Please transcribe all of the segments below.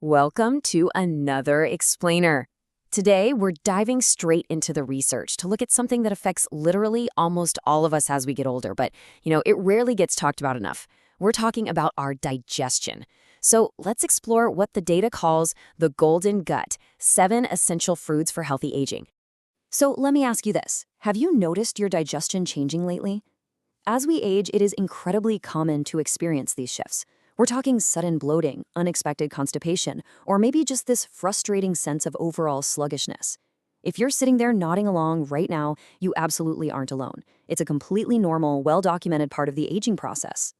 Welcome to another explainer. Today, we're diving straight into the research to look at something that affects literally almost all of us as we get older, but, it rarely gets talked about enough. We're talking about our digestion. So let's explore what the data calls the golden gut, 7 essential foods for healthy aging. So let me ask you this. Have you noticed your digestion changing lately? As we age, it is incredibly common to experience these shifts. We're talking sudden bloating, unexpected constipation, or maybe just this frustrating sense of overall sluggishness. If you're sitting there nodding along right now, you absolutely aren't alone. It's a completely normal, well-documented part of the aging process.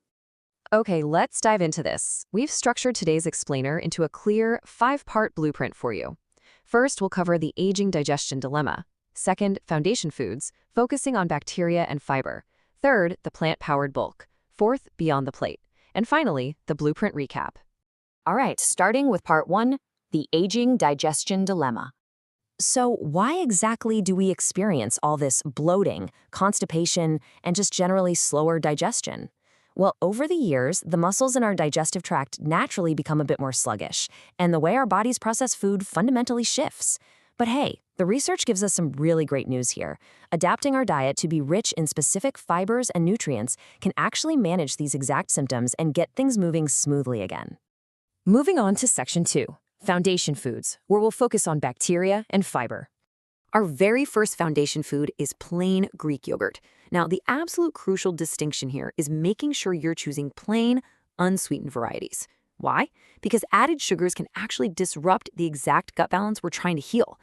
Okay, let's dive into this. We've structured today's explainer into a clear 5-part blueprint for you. First, we'll cover the aging digestion dilemma. Second, foundation foods, focusing on bacteria and fiber. Third, the plant-powered bulk. Fourth, beyond the plate. And finally, the blueprint recap. All right, starting with part 1, the aging digestion dilemma. So why exactly do we experience all this bloating, constipation, and just generally slower digestion? Well, over the years, the muscles in our digestive tract naturally become a bit more sluggish, and the way our bodies process food fundamentally shifts. But hey, the research gives us some really great news here. Adapting our diet to be rich in specific fibers and nutrients can actually manage these exact symptoms and get things moving smoothly again. Moving on to section 2, foundation foods, where we'll focus on bacteria and fiber. Our very first foundation food is plain Greek yogurt. Now, the absolute crucial distinction here is making sure you're choosing plain, unsweetened varieties. Why? Because added sugars can actually disrupt the exact gut balance we're trying to heal.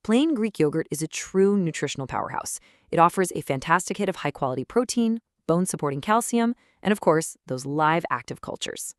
Plain Greek yogurt is a true nutritional powerhouse. It offers a fantastic hit of high-quality protein, bone-supporting calcium, and of course, those live active cultures.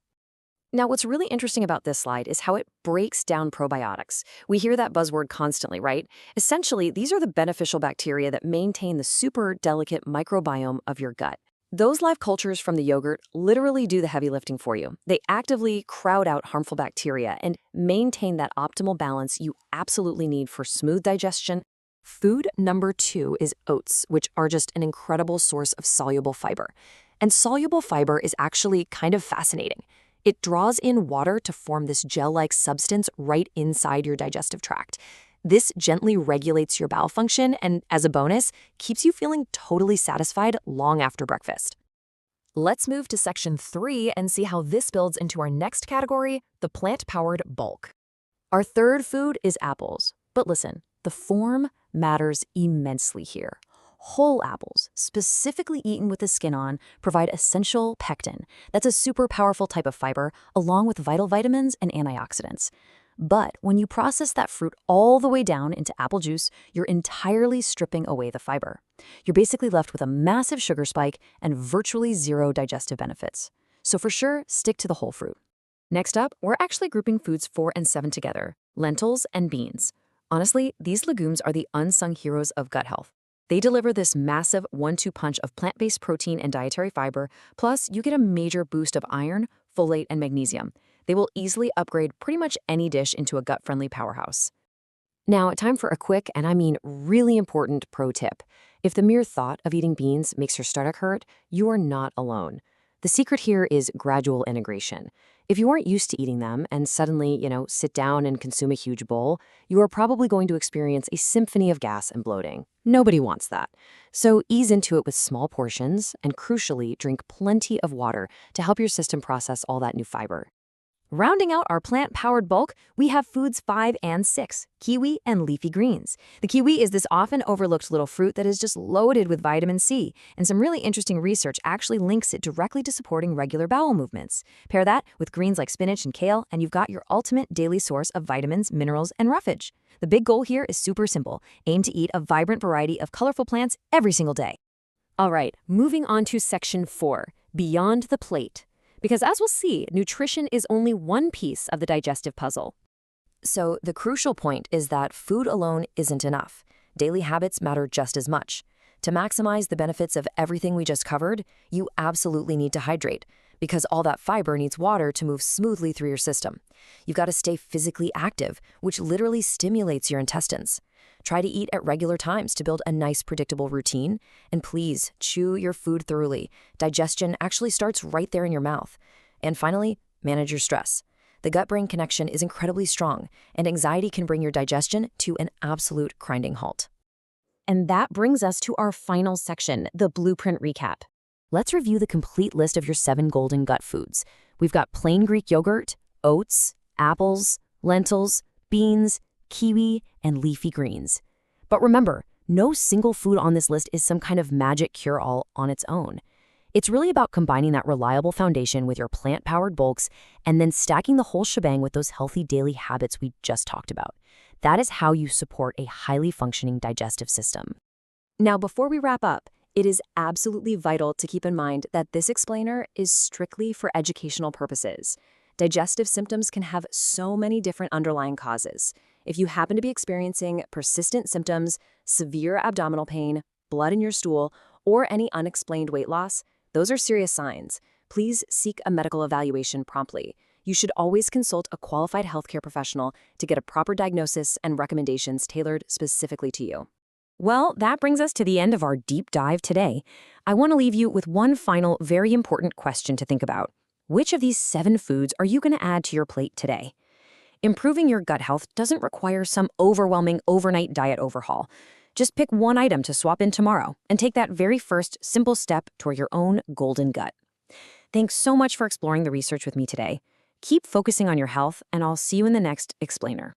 Now, what's really interesting about this slide is how it breaks down probiotics. We hear that buzzword constantly, right? Essentially, these are the beneficial bacteria that maintain the super delicate microbiome of your gut. Those live cultures from the yogurt literally do the heavy lifting for you. They actively crowd out harmful bacteria and maintain that optimal balance you absolutely need for smooth digestion. Food number 2 is oats, which are just an incredible source of soluble fiber. And soluble fiber is actually kind of fascinating. It draws in water to form this gel-like substance right inside your digestive tract. This gently regulates your bowel function and, as a bonus, keeps you feeling totally satisfied long after breakfast. Let's move to section 3 and see how this builds into our next category, the plant-powered bulk. Our third food is apples. But listen, the form matters immensely here. Whole apples, specifically eaten with the skin on, provide essential pectin. That's a super powerful type of fiber, along with vital vitamins and antioxidants. But when you process that fruit all the way down into apple juice, you're entirely stripping away the fiber. You're basically left with a massive sugar spike and virtually zero digestive benefits. So for sure, stick to the whole fruit. Next up, we're actually grouping foods 4 and 7 together, lentils and beans. Honestly, these legumes are the unsung heroes of gut health. They deliver this massive 1-2 punch of plant-based protein and dietary fiber, plus you get a major boost of iron, folate, and magnesium. They will easily upgrade pretty much any dish into a gut-friendly powerhouse. Now, time for a quick, and I mean really important pro tip. If the mere thought of eating beans makes your stomach hurt, you are not alone. The secret here is gradual integration. If you aren't used to eating them and suddenly, sit down and consume a huge bowl, you are probably going to experience a symphony of gas and bloating. Nobody wants that. So ease into it with small portions and, crucially, drink plenty of water to help your system process all that new fiber. Rounding out our plant-powered bulk, we have foods 5 and 6, kiwi and leafy greens. The kiwi is this often overlooked little fruit that is just loaded with vitamin C, and some really interesting research actually links it directly to supporting regular bowel movements. Pair that with greens like spinach and kale, and you've got your ultimate daily source of vitamins, minerals, and roughage. The big goal here is super simple. Aim to eat a vibrant variety of colorful plants every single day. All right, moving on to section 4, beyond the plate. Because as we'll see, nutrition is only one piece of the digestive puzzle. So the crucial point is that food alone isn't enough. Daily habits matter just as much. To maximize the benefits of everything we just covered, you absolutely need to hydrate, because all that fiber needs water to move smoothly through your system. You've got to stay physically active, which literally stimulates your intestines. Try to eat at regular times to build a nice, predictable routine. And please, chew your food thoroughly. Digestion actually starts right there in your mouth. And finally, manage your stress. The gut-brain connection is incredibly strong, and anxiety can bring your digestion to an absolute grinding halt. And that brings us to our final section, the blueprint recap. Let's review the complete list of your 7 golden gut foods. We've got plain Greek yogurt, oats, apples, lentils, beans, kiwi, and leafy greens. But remember, no single food on this list is some kind of magic cure-all on its own. It's really about combining that reliable foundation with your plant-powered bulks and then stacking the whole shebang with those healthy daily habits we just talked about. That is how you support a highly functioning digestive system. Now, before we wrap up, it is absolutely vital to keep in mind that this explainer is strictly for educational purposes. Digestive symptoms can have so many different underlying causes. If you happen to be experiencing persistent symptoms, severe abdominal pain, blood in your stool, or any unexplained weight loss, those are serious signs. Please seek a medical evaluation promptly. You should always consult a qualified healthcare professional to get a proper diagnosis and recommendations tailored specifically to you. Well, that brings us to the end of our deep dive today. I want to leave you with one final, very important question to think about. Which of these 7 foods are you going to add to your plate today? Improving your gut health doesn't require some overwhelming overnight diet overhaul. Just pick one item to swap in tomorrow and take that very first simple step toward your own golden gut. Thanks so much for exploring the research with me today. Keep focusing on your health, and I'll see you in the next explainer.